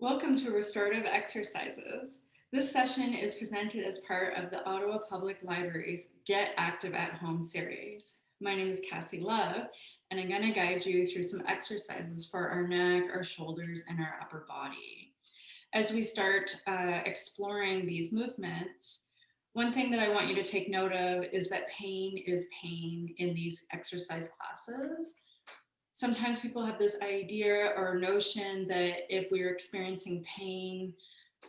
Welcome to Restorative Exercises. This session is presented as part of the Ottawa Public Library's Get Active at Home series. My name is Cassie Love, and I'm going to guide you through some exercises for our neck, our shoulders, and our upper body. As we start exploring these movements, one thing that I want you to take note of is that pain is pain in these exercise classes. Sometimes people have this idea or notion that if we're experiencing pain,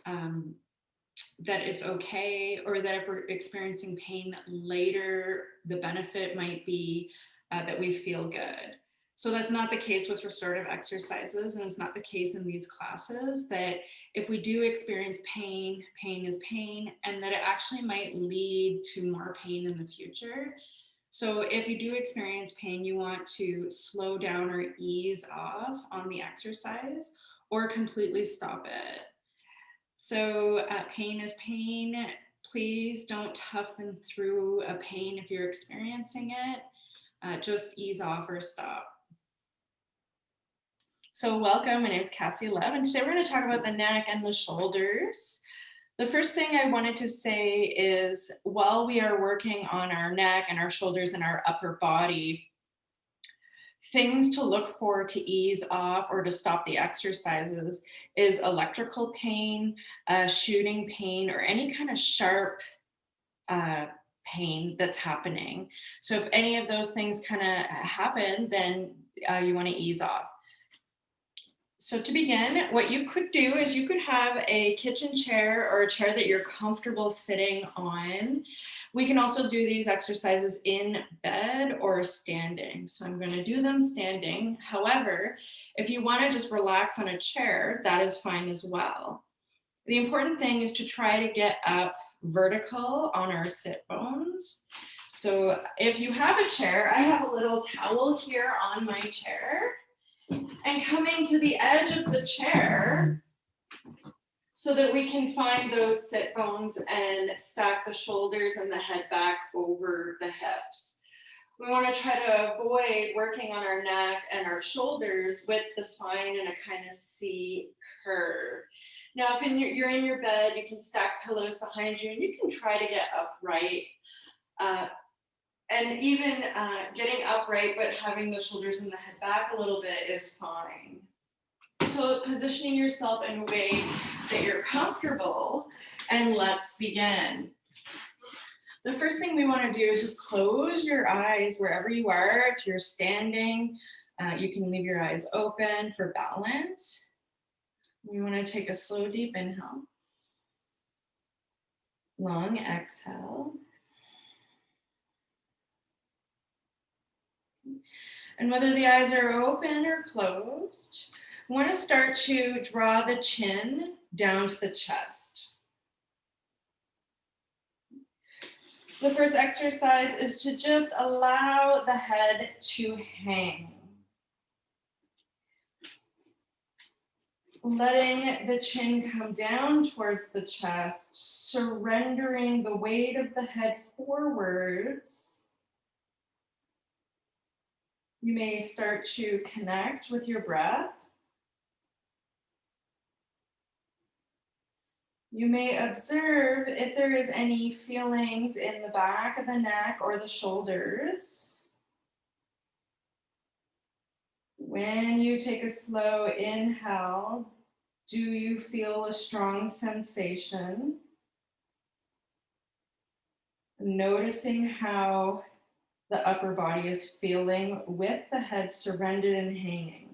that it's okay, or that if we're experiencing pain later, the benefit might be that we feel good. So that's not the case with restorative exercises, and it's not the case in these classes, that if we do experience pain, pain is pain, and that it actually might lead to more pain in the future. So if you do experience pain, you want to slow down or ease off on the exercise or completely stop it. So pain is pain. Please don't toughen through a pain if you're experiencing it. Just ease off or stop. So welcome, my name is Cassie Love, and today we're going to talk about the neck and the shoulders. The first thing I wanted to say is, while we are working on our neck and our shoulders and our upper body, things to look for to ease off or to stop the exercises is electrical pain, shooting pain, or any kind of sharp pain that's happening. So if any of those things kind of happen, then you want to ease off. So to begin, what you could do is you could have a kitchen chair or a chair that you're comfortable sitting on. We can also do these exercises in bed or standing. So I'm going to do them standing. However, if you want to just relax on a chair, that is fine as well. The important thing is to try to get up vertical on our sit bones. So if you have a chair, I have a little towel here on my chair. And coming to the edge of the chair so that we can find those sit bones and stack the shoulders and the head back over the hips. We want to try to avoid working on our neck and our shoulders with the spine in a kind of C curve. Now, if you're in your bed, you can stack pillows behind you and you can try to get upright. And even getting upright, but having the shoulders and the head back a little bit is fine. So positioning yourself in a way that you're comfortable, and let's begin. The first thing we want to do is just close your eyes wherever you are. If you're standing, you can leave your eyes open for balance. We want to take a slow, deep inhale. Long exhale. And whether the eyes are open or closed, we want to start to draw the chin down to the chest. The first exercise is to just allow the head to hang. Letting the chin come down towards the chest, surrendering the weight of the head forwards. You may start to connect with your breath. You may observe if there is any feelings in the back of the neck or the shoulders. When you take a slow inhale, do you feel a strong sensation? Noticing how the upper body is feeling with the head surrendered and hanging.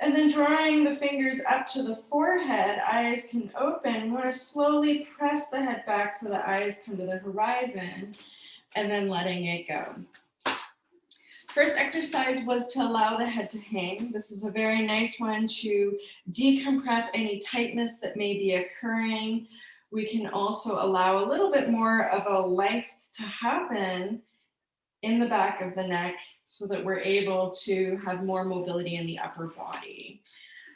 And then drawing the fingers up to the forehead, eyes can open. You want to slowly press the head back so the eyes come to the horizon, and then letting it go. First exercise was to allow the head to hang. This is a very nice one to decompress any tightness that may be occurring. We can also allow a little bit more of a length to happen in the back of the neck so that we're able to have more mobility in the upper body.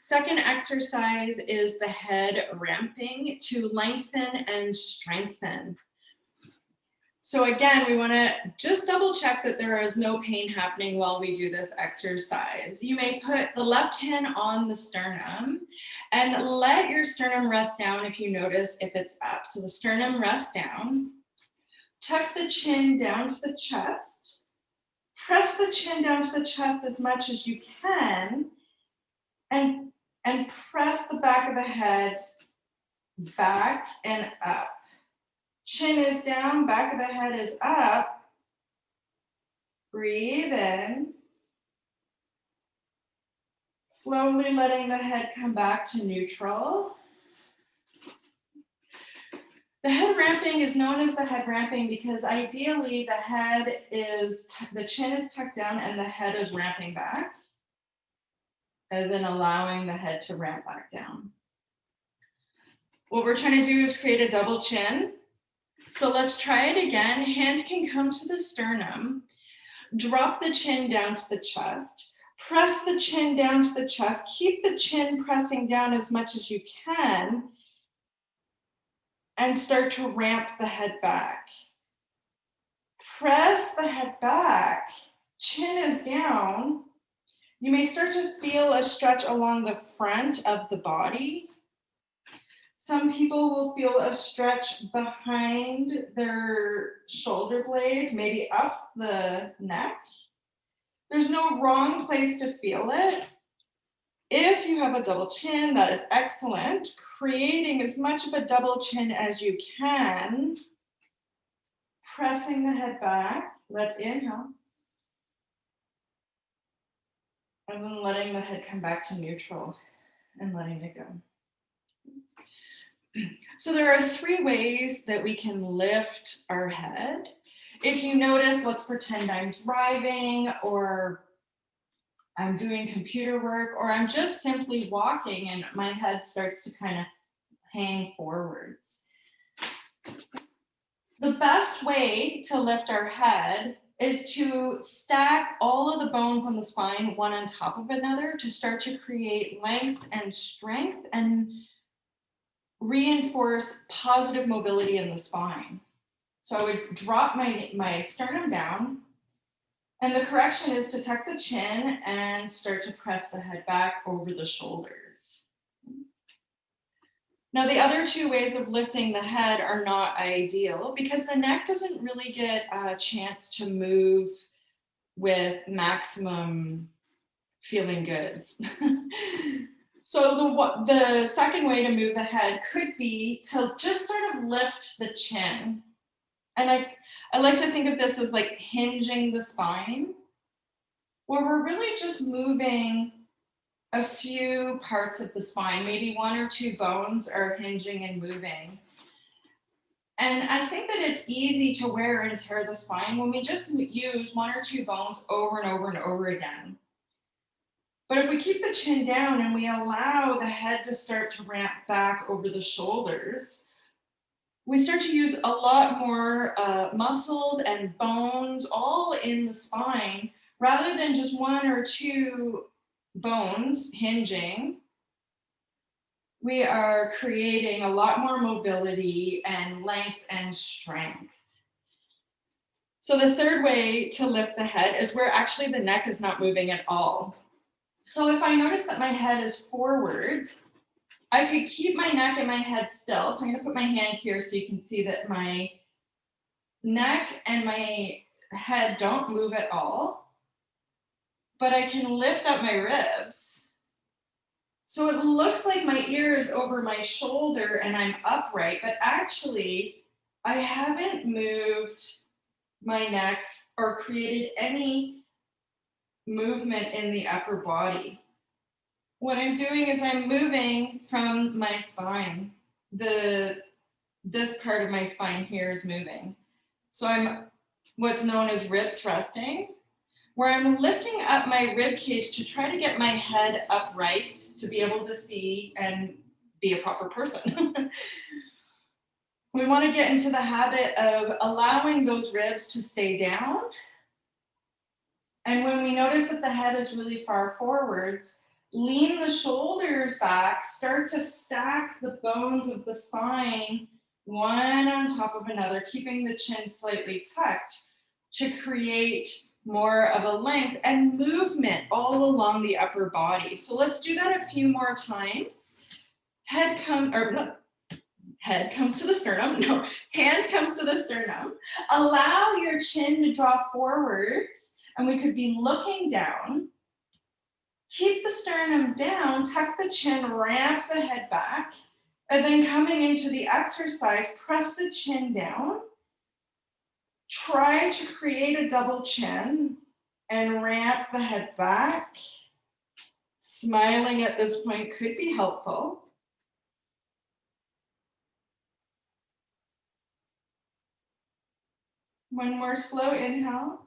Second exercise is the head ramping to lengthen and strengthen. So again, we want to just double check that there is no pain happening while we do this exercise. You may put the left hand on the sternum and let your sternum rest down if you notice if it's up. So the sternum rests down. Tuck the chin down to the chest. Press the chin down to the chest as much as you can and press the back of the head back and up. Chin is down, back of the head is up. Breathe in. Slowly letting the head come back to neutral. The head ramping is known as the head ramping because ideally the chin is tucked down and the head is ramping back, and then allowing the head to ramp back down. What we're trying to do is create a double chin. So let's try it again. Hand can come to the sternum. Drop the chin down to the chest. Press the chin down to the chest. Keep the chin pressing down as much as you can. And start to ramp the head back. Press the head back. Chin is down. You may start to feel a stretch along the front of the body. Some people will feel a stretch behind their shoulder blades, maybe up the neck. There's no wrong place to feel it. If you have a double chin, that is excellent. Creating as much of a double chin as you can. Pressing the head back. Let's inhale. And then letting the head come back to neutral and letting it go. So there are 3 ways that we can lift our head. If you notice, let's pretend I'm driving or I'm doing computer work or I'm just simply walking and my head starts to kind of hang forwards. The best way to lift our head is to stack all of the bones on the spine one on top of another to start to create length and strength and reinforce positive mobility in the spine. So I would drop my sternum down, and the correction is to tuck the chin and start to press the head back over the shoulders. Now, the other 2 ways of lifting the head are not ideal because the neck doesn't really get a chance to move with maximum feeling goods. So the second way to move the head could be to just sort of lift the chin. And I like to think of this as like hinging the spine, where we're really just moving a few parts of the spine, maybe 1 or 2 bones are hinging and moving. And I think that it's easy to wear and tear the spine when we just use 1 or 2 bones over and over and over again. But if we keep the chin down and we allow the head to start to ramp back over the shoulders, we start to use a lot more muscles and bones all in the spine rather than just 1 or 2 bones hinging. We are creating a lot more mobility and length and strength. So the third way to lift the head is where actually the neck is not moving at all. So if I notice that my head is forwards, I could keep my neck and my head still. So I'm going to put my hand here so you can see that my neck and my head don't move at all. But I can lift up my ribs. So it looks like my ear is over my shoulder and I'm upright, but actually I haven't moved my neck or created any movement in the upper body. What I'm doing is I'm moving from my spine. This part of my spine here is moving. So I'm what's known as rib thrusting, where I'm lifting up my rib cage to try to get my head upright to be able to see and be a proper person. We want to get into the habit of allowing those ribs to stay down. And when we notice that the head is really far forwards, lean the shoulders back, start to stack the bones of the spine one on top of another, keeping the chin slightly tucked to create more of a length and movement all along the upper body. So let's do that a few more times. Head comes to the sternum. No, hand comes to the sternum. Allow your chin to draw forwards, and we could be looking down. Keep the sternum down, tuck the chin, ramp the head back, and then coming into the exercise, press the chin down. Try to create a double chin and ramp the head back. Smiling at this point could be helpful. One more slow inhale.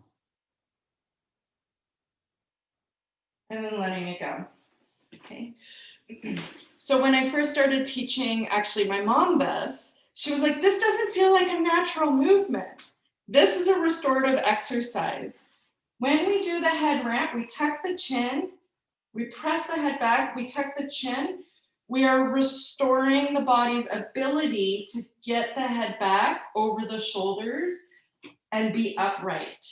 And then letting it go. Okay. So when I first started teaching, actually my mom this, she was like, this doesn't feel like a natural movement. This is a restorative exercise. When we do the head ramp, we tuck the chin, we press the head back, we tuck the chin. We are restoring the body's ability to get the head back over the shoulders and be upright.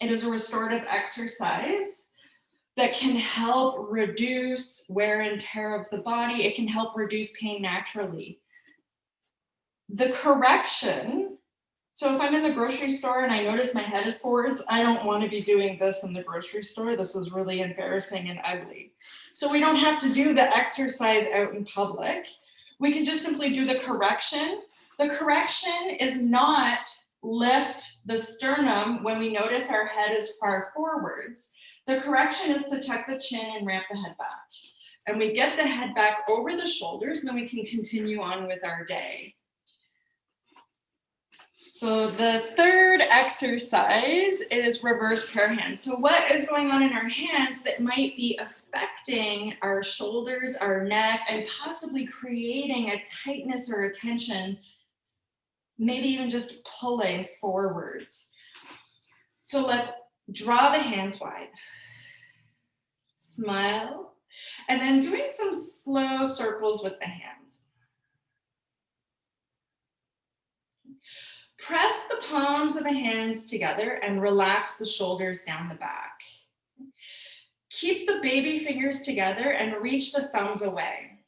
It is a restorative exercise that can help reduce wear and tear of the body. It can help reduce pain naturally. The correction, so if I'm in the grocery store and I notice my head is forwards, I don't want to be doing this in the grocery store. This is really embarrassing and ugly. So we don't have to do the exercise out in public. We can just simply do the correction. The correction is not lift the sternum when we notice our head is far forwards. The correction is to tuck the chin and ramp the head back. And we get the head back over the shoulders, and then we can continue on with our day. So the third exercise is reverse prayer hands. So what is going on in our hands that might be affecting our shoulders, our neck, and possibly creating a tightness or a tension, maybe even just pulling forwards. So let's draw the hands wide. Smile. And then doing some slow circles with the hands. Press the palms of the hands together and relax the shoulders down the back. Keep the baby fingers together and reach the thumbs away.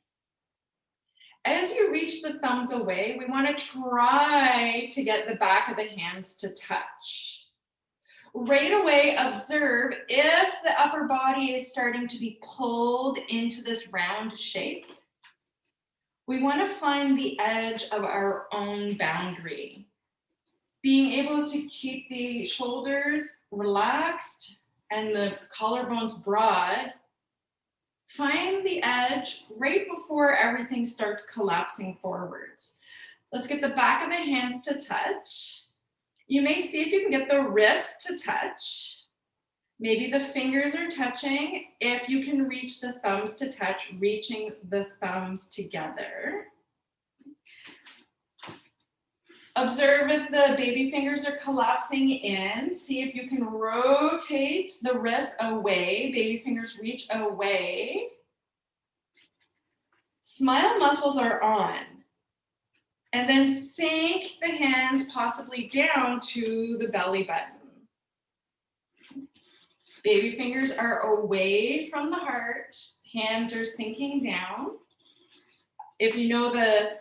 As you reach the thumbs away, we want to try to get the back of the hands to touch. Right away, observe if the upper body is starting to be pulled into this round shape. We want to find the edge of our own boundary. Being able to keep the shoulders relaxed and the collarbones broad. Find the edge right before everything starts collapsing forwards. Let's get the back of the hands to touch. You may see if you can get the wrist to touch. Maybe the fingers are touching. If you can reach the thumbs to touch, reaching the thumbs together. Observe if the baby fingers are collapsing in. See if you can rotate the wrist away. Baby fingers reach away. Smile muscles are on. And then sink the hands possibly down to the belly button. Baby fingers are away from the heart. Hands are sinking down. If you know the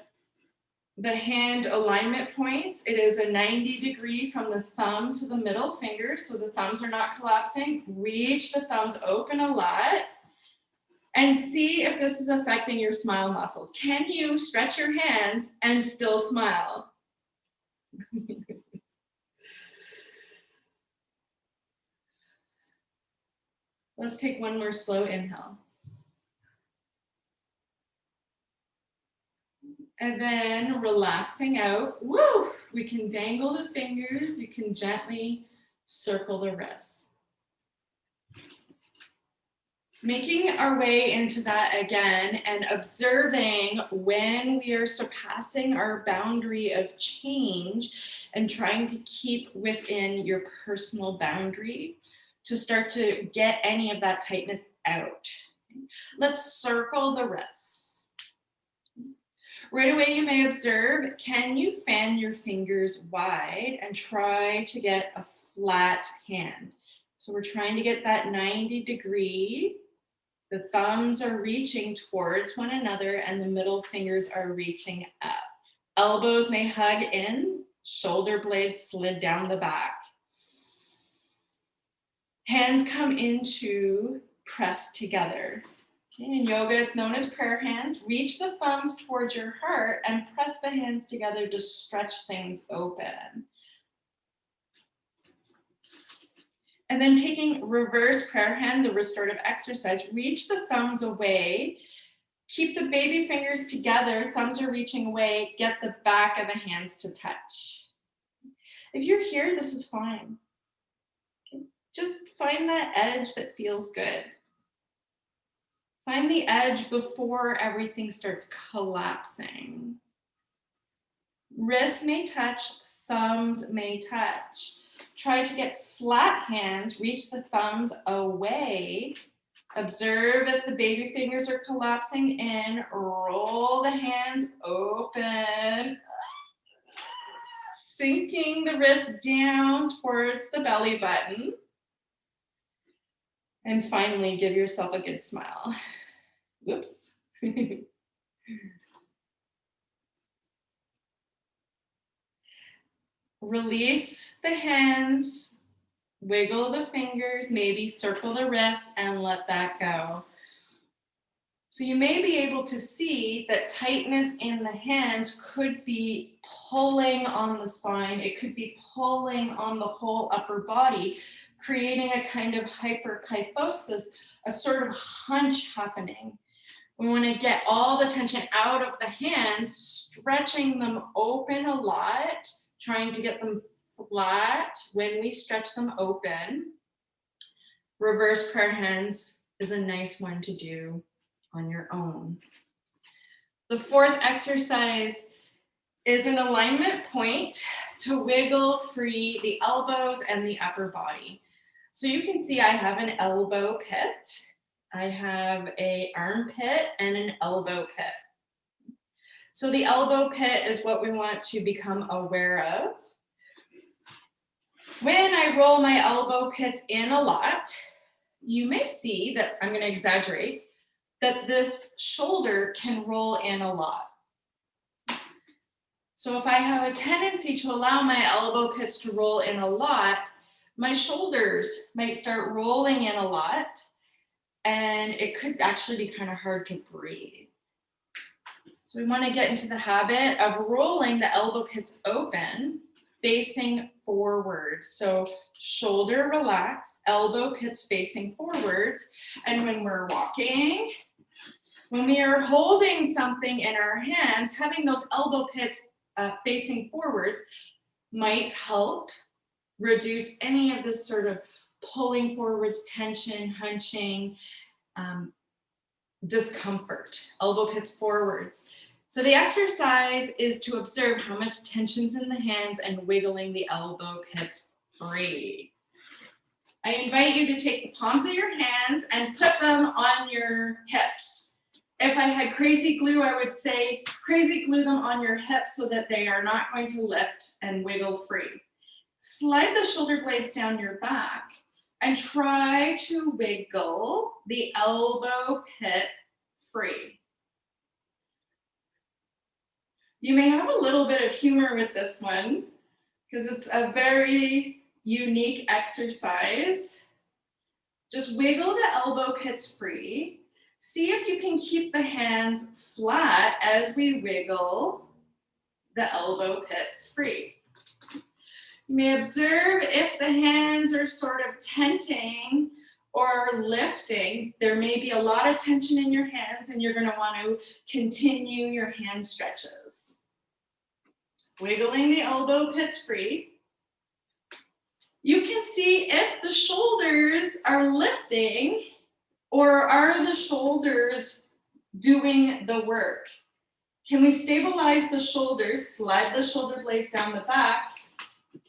hand alignment points, it is a 90-degree from the thumb to the middle finger, so the thumbs are not collapsing. Reach the thumbs open a lot and see if this is affecting your smile muscles. Can you stretch your hands and still smile? Let's take one more slow inhale. And then relaxing out, woo! We can dangle the fingers, you can gently circle the wrists. Making our way into that again and observing when we are surpassing our boundary of change and trying to keep within your personal boundary to start to get any of that tightness out. Let's circle the wrists. Right away, you may observe, can you fan your fingers wide and try to get a flat hand? So we're trying to get that 90-degree. The thumbs are reaching towards one another and the middle fingers are reaching up. Elbows may hug in, shoulder blades slid down the back. Hands come into press together. In yoga, it's known as prayer hands. Reach the thumbs towards your heart and press the hands together to stretch things open. And then taking reverse prayer hand, the restorative exercise, reach the thumbs away. Keep the baby fingers together, thumbs are reaching away, get the back of the hands to touch. If you're here, this is fine. Just find that edge that feels good. Find the edge before everything starts collapsing. Wrists may touch, thumbs may touch. Try to get flat hands, reach the thumbs away. Observe if the baby fingers are collapsing in, roll the hands open. Sinking the wrist down towards the belly button. And finally, give yourself a good smile. Whoops. Release the hands, wiggle the fingers, maybe circle the wrists and let that go. So you may be able to see that tightness in the hands could be pulling on the spine. It could be pulling on the whole upper body, creating a kind of hyperkyphosis, a sort of hunch happening. We want to get all the tension out of the hands, stretching them open a lot, trying to get them flat when we stretch them open. Reverse prayer hands is a nice one to do on your own. The fourth exercise is an alignment point to wiggle free the elbows and the upper body. So you can see I have an elbow pit, I have an armpit and an elbow pit. So the elbow pit is what we want to become aware of. When I roll my elbow pits in a lot, you may see that, I'm going to exaggerate, that this shoulder can roll in a lot. So if I have a tendency to allow my elbow pits to roll in a lot, my shoulders might start rolling in a lot, and it could actually be kind of hard to breathe. So we want to get into the habit of rolling the elbow pits open, facing forwards. So shoulder relaxed, elbow pits facing forwards. And when we're walking, when we are holding something in our hands, having those elbow pits facing forwards might help reduce any of this sort of pulling forwards, tension, hunching, discomfort, elbow pits forwards. So the exercise is to observe how much tension's in the hands and wiggling the elbow pits free. I invite you to take the palms of your hands and put them on your hips. If I had crazy glue, I would say crazy glue them on your hips so that they are not going to lift and wiggle free. Slide the shoulder blades down your back and try to wiggle the elbow pit free. You may have a little bit of humor with this one because it's a very unique exercise. Just wiggle the elbow pits free. See if you can keep the hands flat as we wiggle the elbow pits free. You may observe if the hands are sort of tenting or lifting. There may be a lot of tension in your hands and you're going to want to continue your hand stretches. Wiggling the elbow pits free. You can see if the shoulders are lifting or are the shoulders doing the work. Can we stabilize the shoulders, slide the shoulder blades down the back,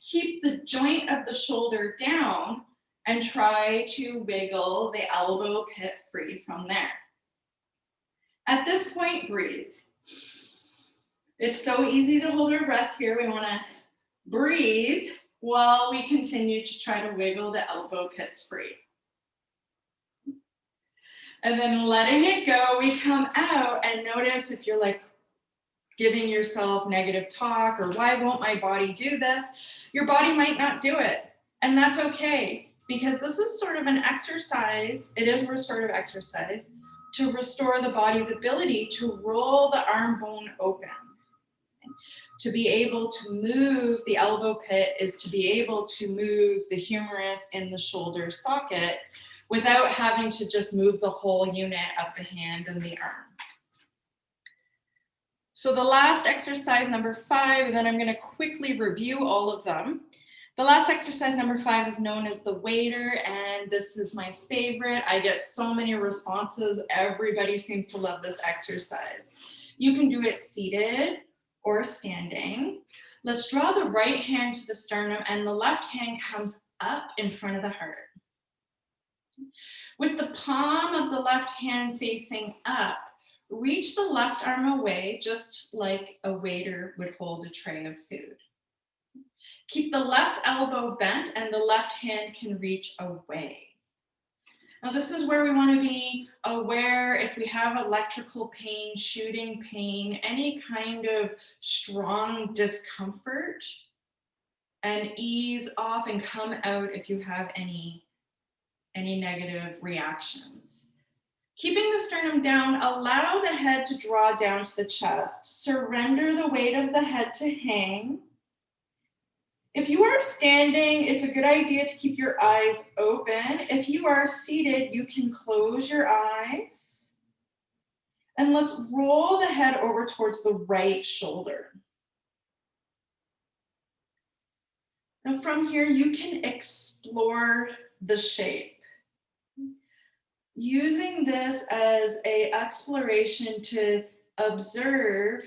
keep the joint of the shoulder down, and try to wiggle the elbow pit free from there. At this point, breathe. It's so easy to hold our breath here. We want to breathe while we continue to try to wiggle the elbow pits free. And then letting it go, we come out and notice if you're like giving yourself negative talk or why won't my body do this? Your body might not do it. And that's okay, because this is sort of an exercise. It is a restorative exercise to restore the body's ability to roll the arm bone open. To be able to move the elbow pit is to be able to move the humerus in the shoulder socket without having to just move the whole unit of the hand and the arm. So the last exercise, number 5, and then I'm going to quickly review all of them. The last exercise, number 5, is known as the waiter, and this is my favorite. I get so many responses. Everybody seems to love this exercise. You can do it seated or standing. Let's draw the right hand to the sternum and the left hand comes up in front of the heart. With the palm of the left hand facing up, reach the left arm away, just like a waiter would hold a tray of food. Keep the left elbow bent and the left hand can reach away. Now this is where we want to be aware if we have electrical pain, shooting pain, any kind of strong discomfort, and ease off and come out if you have any negative reactions. Keeping the sternum down, allow the head to draw down to the chest. Surrender the weight of the head to hang. If you are standing, it's a good idea to keep your eyes open. If you are seated, you can close your eyes. And let's roll the head over towards the right shoulder. Now from here, you can explore the shape. Using this as an exploration to observe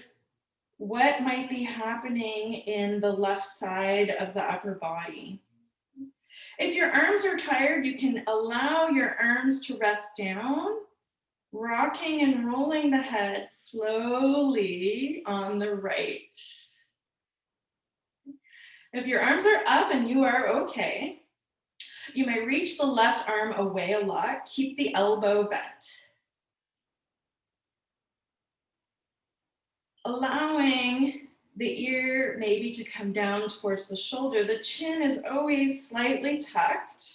what might be happening in the left side of the upper body. If your arms are tired, you can allow your arms to rest down, rocking and rolling the head slowly on the right. If your arms are up and you are okay, you may reach the left arm away a lot. Keep the elbow bent. Allowing the ear maybe to come down towards the shoulder. The chin is always slightly tucked.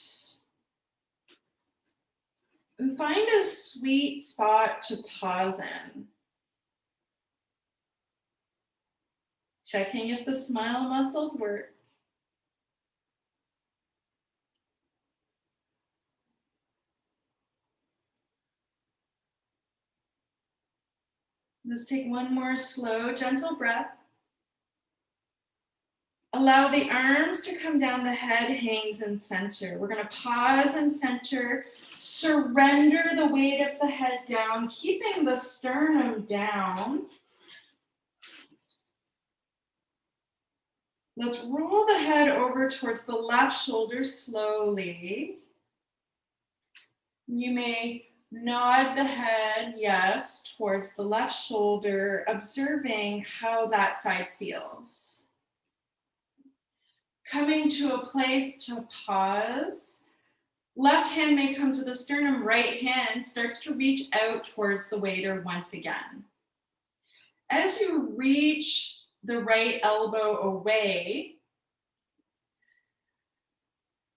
And find a sweet spot to pause in. Checking if the smile muscles work. Let's take one more slow, gentle breath. Allow the arms to come down, the head hangs in center. We're going to pause and center. Surrender the weight of the head down, keeping the sternum down. Let's roll the head over towards the left shoulder slowly. You may nod the head, yes, towards the left shoulder, observing how that side feels. Coming to a place to pause. Left hand may come to the sternum, right hand starts to reach out towards the waiter once again. As you reach the right elbow away,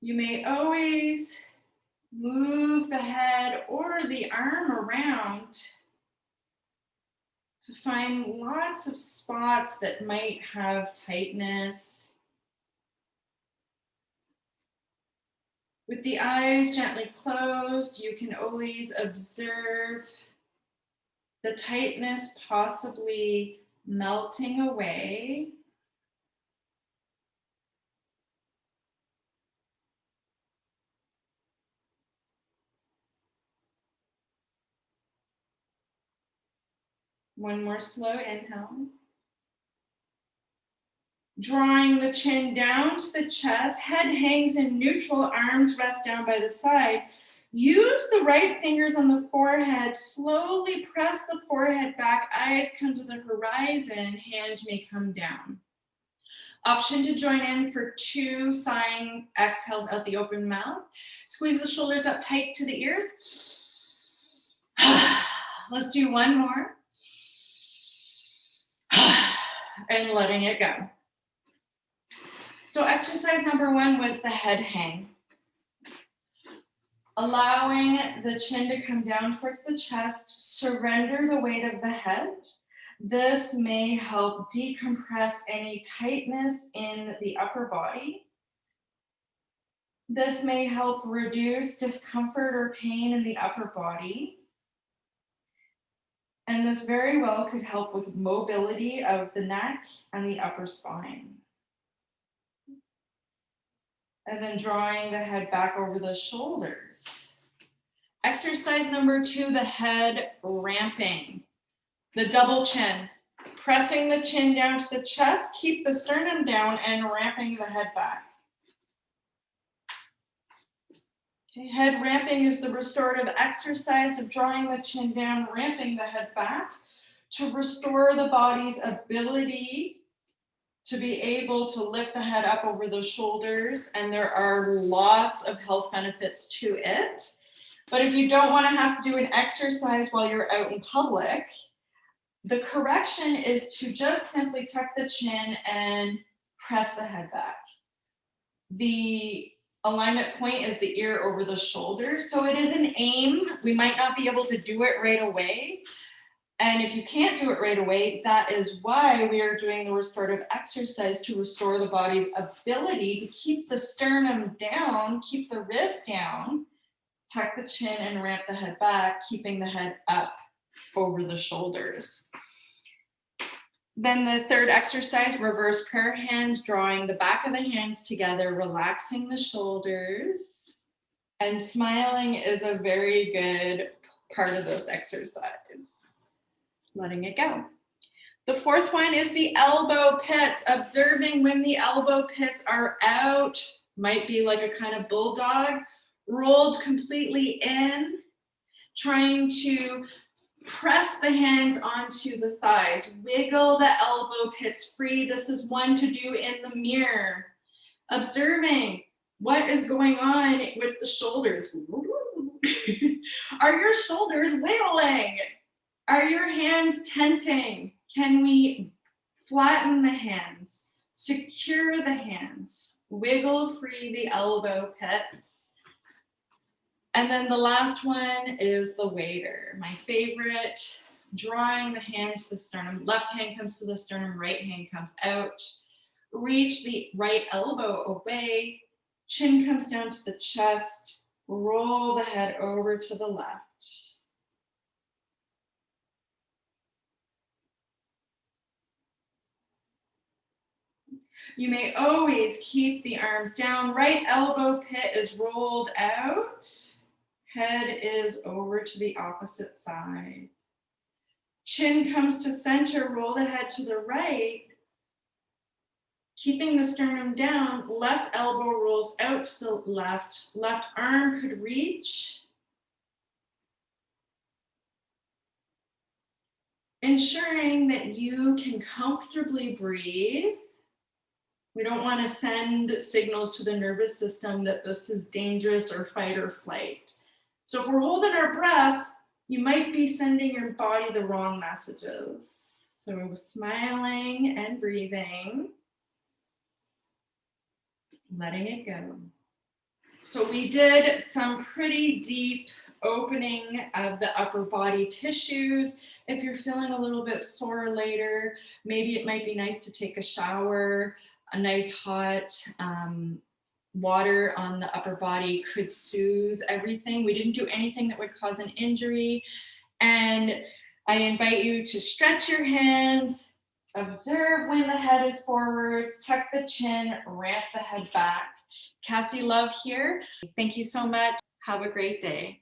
you may always move the head or the arm around to find lots of spots that might have tightness. With the eyes gently closed, you can always observe the tightness possibly melting away. One more slow inhale. Drawing the chin down to the chest, head hangs in neutral, arms rest down by the side. Use the right fingers on the forehead, slowly press the forehead back, eyes come to the horizon, hand may come down. Option to join in for 2 sighing exhales out the open mouth. Squeeze the shoulders up tight to the ears. Let's do one more. And letting it go. So exercise number 1 was the head hang. Allowing the chin to come down towards the chest, surrender the weight of the head. This may help decompress any tightness in the upper body. This may help reduce discomfort or pain in the upper body. And this very well could help with mobility of the neck and the upper spine. And then drawing the head back over the shoulders. Exercise number 2, the head ramping. The double chin. Pressing the chin down to the chest, keep the sternum down and ramping the head back. Okay, head ramping is the restorative exercise of drawing the chin down, ramping the head back to restore the body's ability to be able to lift the head up over the shoulders. And there are lots of health benefits to it. But if you don't want to have to do an exercise while you're out in public, the correction is to just simply tuck the chin and press the head back. The alignment point is the ear over the shoulders. So it is an aim. We might not be able to do it right away. And if you can't do it right away, that is why we are doing the restorative exercise to restore the body's ability to keep the sternum down, keep the ribs down, tuck the chin and ramp the head back, keeping the head up over the shoulders. Then the third exercise, reverse prayer hands, drawing the back of the hands together, relaxing the shoulders, and smiling is a very good part of this exercise. Letting it go. The fourth one is the elbow pits, observing when the elbow pits are out, might be like a kind of bulldog, rolled completely in, trying to press the hands onto the thighs, wiggle the elbow pits free. This is one to do in the mirror. Observing what is going on with the shoulders. Are your shoulders wiggling? Are your hands tenting? Can we flatten the hands, secure the hands, wiggle free the elbow pits? And then the last one is the waiter, my favorite, drawing the hand to the sternum. Left hand comes to the sternum, right hand comes out. Reach the right elbow away, chin comes down to the chest, roll the head over to the left. You may always keep the arms down. Right elbow pit is rolled out. Head is over to the opposite side. Chin comes to center, roll the head to the right. Keeping the sternum down, left elbow rolls out to the left. Left arm could reach. Ensuring that you can comfortably breathe. We don't want to send signals to the nervous system that this is dangerous or fight or flight. So if we're holding our breath, you might be sending your body the wrong messages. So we're smiling and breathing, letting it go. So we did some pretty deep opening of the upper body tissues. If you're feeling a little bit sore later, maybe it might be nice to take a shower. A nice hot water on the upper body could soothe everything. We didn't do anything that would cause an injury. And I invite you to stretch your hands, observe when the head is forwards, tuck the chin, ramp the head back. Cassie Love here. Thank you so much. Have a great day.